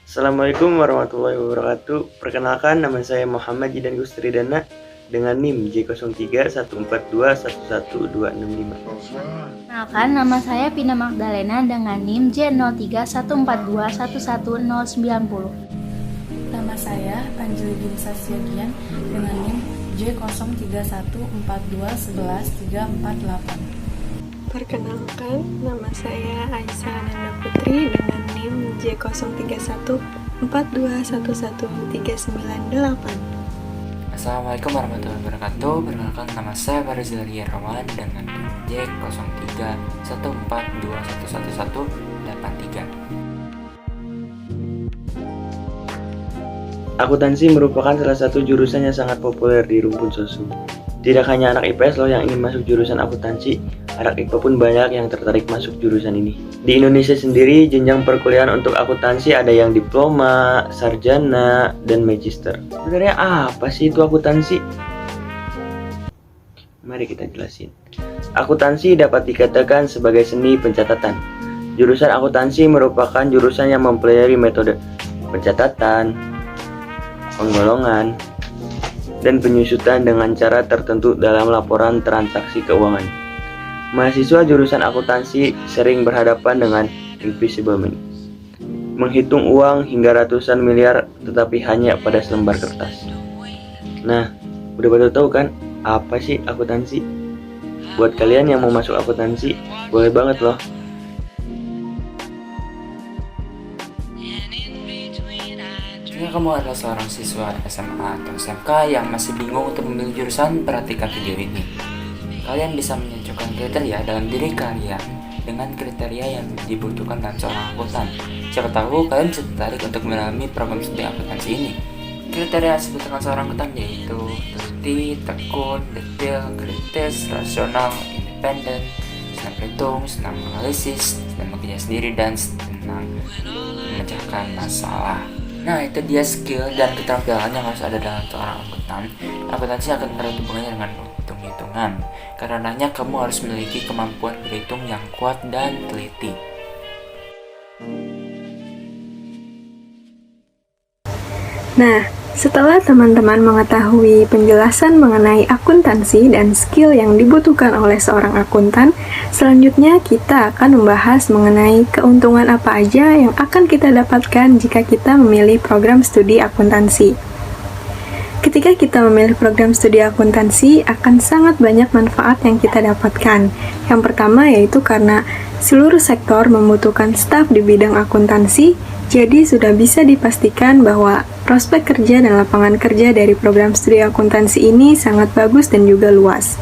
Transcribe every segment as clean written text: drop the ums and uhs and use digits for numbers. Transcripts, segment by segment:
Assalamualaikum warahmatullahi wabarakatuh. Perkenalkan, nama saya Muhammad Jidan Gustridana dengan NIM J0314211265. Perkenalkan, nama saya Pina Magdalena dengan NIM J0314211090. Nama saya Anjeli Ginsa Siagian dengan NIM J031421111348. Perkenalkan, nama saya Aisyah Ananda Putri dengan NIM J0314211398. Assalamualaikum warahmatullahi wabarakatuh. Perkenalkan, nama saya Farizal Yarawan dengan NIM J031421111383. Akuntansi merupakan salah satu jurusan yang sangat populer di rumpun sosum. Tidak hanya anak IPS loh yang ingin masuk jurusan akuntansi, anak IPA pun banyak yang tertarik masuk jurusan ini. Di Indonesia sendiri, jenjang perkuliahan untuk akuntansi ada yang diploma, sarjana, dan magister. Sebenarnya apa sih itu akuntansi? Mari kita jelasin. Akuntansi dapat dikatakan sebagai seni pencatatan. Jurusan akuntansi merupakan jurusan yang mempelajari metode pencatatan, penggolongan, dan penyusutan dengan cara tertentu dalam laporan transaksi keuangan. Mahasiswa jurusan akuntansi sering berhadapan dengan invisible money, menghitung uang hingga ratusan miliar tetapi hanya pada selembar kertas. Nah, udah pada tahu kan apa sih akuntansi? Buat kalian yang mau masuk akuntansi, boleh banget loh. Jika kamu adalah seorang siswa SMA atau SMK yang masih bingung untuk memilih jurusan, perhatikan video ini. Kalian bisa menyocokkan kriteria dalam diri kalian dengan kriteria yang dibutuhkan dalam seorang akuntan. Siapa tahu kalian bisa tertarik untuk mengalami program studi akuntansi ini. Kriteria yang disebutkan seorang akuntan yaitu teliti, tekun, detail, kritis, rasional, independen, senang berhitung, senang menganalisis, senang bekerja sendiri, dan senang memecahkan masalah. Nah, itu dia skill dan keterampilan yang harus ada dalam seorang akuntan. Akuntansi akan erat hubungannya dengan hitung-hitungan. Karenanya kamu harus memiliki kemampuan berhitung yang kuat dan teliti. Nah, setelah teman-teman mengetahui penjelasan mengenai akuntansi dan skill yang dibutuhkan oleh seorang akuntan, selanjutnya kita akan membahas mengenai keuntungan apa aja yang akan kita dapatkan jika kita memilih program studi akuntansi. Ketika kita memilih program studi akuntansi, akan sangat banyak manfaat yang kita dapatkan. Yang pertama yaitu karena seluruh sektor membutuhkan staf di bidang akuntansi, jadi sudah bisa dipastikan bahwa prospek kerja dan lapangan kerja dari program studi akuntansi ini sangat bagus dan juga luas.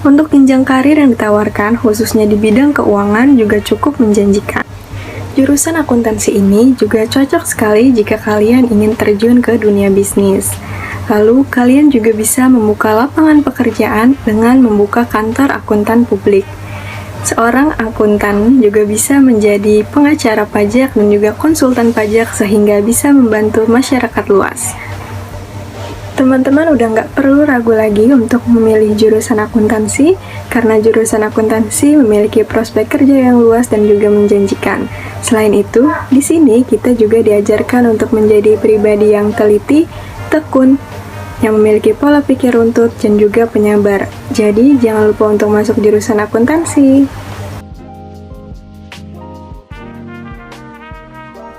Untuk jenjang karir yang ditawarkan, khususnya di bidang keuangan, juga cukup menjanjikan. Jurusan akuntansi ini juga cocok sekali jika kalian ingin terjun ke dunia bisnis. Lalu, kalian juga bisa membuka lapangan pekerjaan dengan membuka kantor akuntan publik. Seorang akuntan juga bisa menjadi pengacara pajak dan juga konsultan pajak sehingga bisa membantu masyarakat luas. Teman-teman udah nggak perlu ragu lagi untuk memilih jurusan akuntansi karena jurusan akuntansi memiliki prospek kerja yang luas dan juga menjanjikan. Selain itu, di sini kita juga diajarkan untuk menjadi pribadi yang teliti, tekun, yang memiliki pola pikir runtut dan juga penyabar. Jadi, jangan lupa untuk masuk jurusan akuntansi.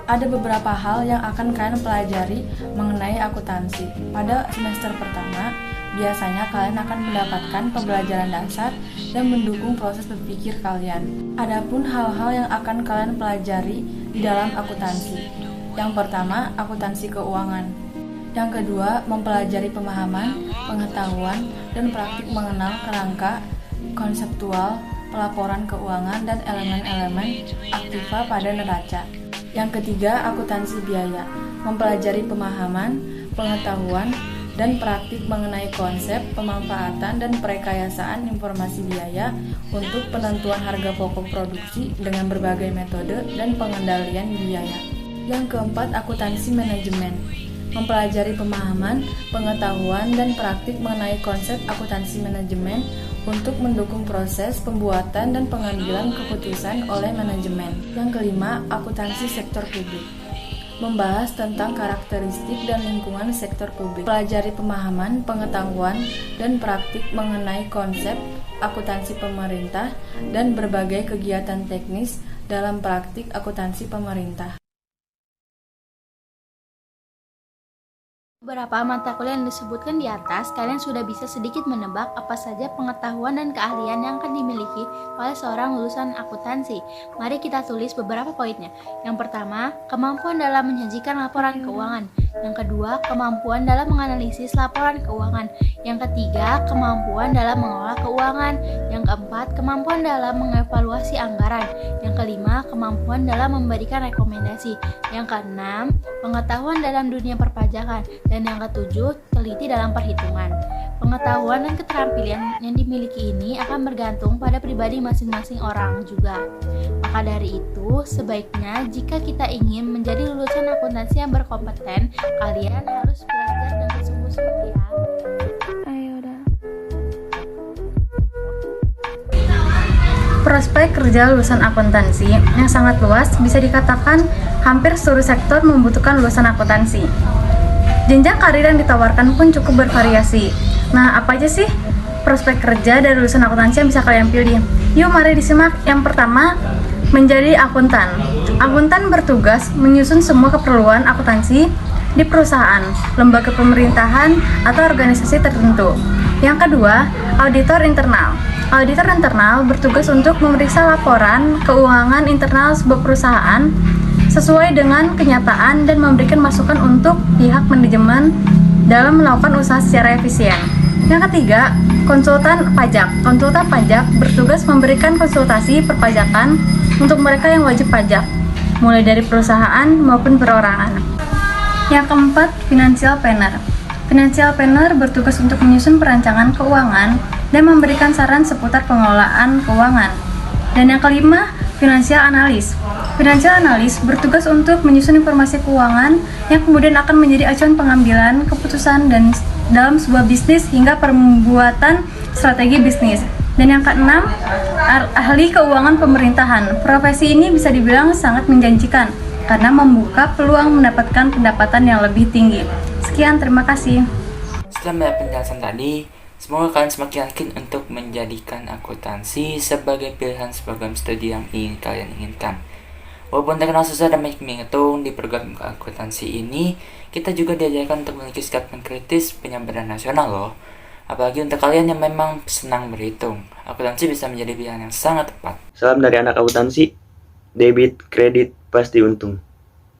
Ada beberapa hal yang akan kalian pelajari mengenai akuntansi. Pada semester pertama, biasanya kalian akan mendapatkan pembelajaran dasar yang mendukung proses berpikir kalian. Adapun hal-hal yang akan kalian pelajari di dalam akuntansi. Yang pertama, akuntansi keuangan. Yang kedua, mempelajari pemahaman, pengetahuan, dan praktik mengenal kerangka konseptual pelaporan keuangan dan elemen-elemen aktiva pada neraca. Yang ketiga, akuntansi biaya, mempelajari pemahaman, pengetahuan, dan praktik mengenai konsep, pemanfaatan, dan perekayasaan informasi biaya untuk penentuan harga pokok produksi dengan berbagai metode dan pengendalian biaya. Yang keempat, akuntansi manajemen, mempelajari pemahaman, pengetahuan, dan praktik mengenai konsep akuntansi manajemen untuk mendukung proses pembuatan dan pengambilan keputusan oleh manajemen. Yang kelima, akuntansi sektor publik, membahas tentang karakteristik dan lingkungan sektor publik, pelajari pemahaman, pengetahuan, dan praktik mengenai konsep akuntansi pemerintah dan berbagai kegiatan teknis dalam praktik akuntansi pemerintah. Beberapa mata kuliah yang disebutkan di atas, kalian sudah bisa sedikit menebak apa saja pengetahuan dan keahlian yang akan dimiliki oleh seorang lulusan akuntansi. Mari kita tulis beberapa poinnya. Yang pertama, kemampuan dalam menyajikan laporan keuangan. Yang kedua, kemampuan dalam menganalisis laporan keuangan. Yang ketiga, kemampuan dalam mengelola keuangan. Yang keempat, kemampuan dalam mengevaluasi anggaran. Yang kelima, kemampuan dalam memberikan rekomendasi. Yang keenam, pengetahuan dalam dunia perpajakan. Dan yang ketujuh, teliti dalam perhitungan. Pengetahuan dan keterampilan yang dimiliki ini akan bergantung pada pribadi masing-masing orang juga. Maka dari itu, sebaiknya jika kita ingin menjadi lulusan akuntansi yang berkompeten, kalian harus belajar dengan sungguh-sungguh ya. Prospek kerja lulusan akuntansi yang sangat luas, bisa dikatakan hampir seluruh sektor membutuhkan lulusan akuntansi. Jenjang karir yang ditawarkan pun cukup bervariasi. Nah, apa aja sih prospek kerja dari lulusan akuntansi yang bisa kalian pilih? Yuk, mari disimak. Yang pertama, menjadi akuntan. Akuntan bertugas menyusun semua keperluan akuntansi di perusahaan, lembaga pemerintahan, atau organisasi tertentu. Yang kedua, auditor internal. Auditor internal bertugas untuk memeriksa laporan keuangan internal sebuah perusahaan sesuai dengan kenyataan dan memberikan masukan untuk pihak manajemen dalam melakukan usaha secara efisien. Yang ketiga, konsultan pajak. Konsultan pajak bertugas memberikan konsultasi perpajakan untuk mereka yang wajib pajak, mulai dari perusahaan maupun perorangan. Yang keempat, financial planner. Financial planner bertugas untuk menyusun perancangan keuangan dan memberikan saran seputar pengelolaan keuangan. Dan yang kelima, financial analyst. Financial analyst bertugas untuk menyusun informasi keuangan yang kemudian akan menjadi acuan pengambilan keputusan dan dalam sebuah bisnis hingga pembuatan strategi bisnis. Dan yang keenam, ahli keuangan pemerintahan. Profesi ini bisa dibilang sangat menjanjikan karena membuka peluang mendapatkan pendapatan yang lebih tinggi. Sekian, terima kasih. Setelah melihat penjelasan tadi, semoga kalian semakin yakin untuk menjadikan akuntansi sebagai pilihan program studi yang ingin kalian inginkan. Walaupun terkenal susah dan banyak menghitung, di program akuntansi ini kita juga diajarkan untuk memiliki sikap kritis penyabaran nasional loh. Apalagi untuk kalian yang memang senang berhitung, akuntansi bisa menjadi pilihan yang sangat tepat. Salam dari anak akuntansi, debit kredit pasti untung.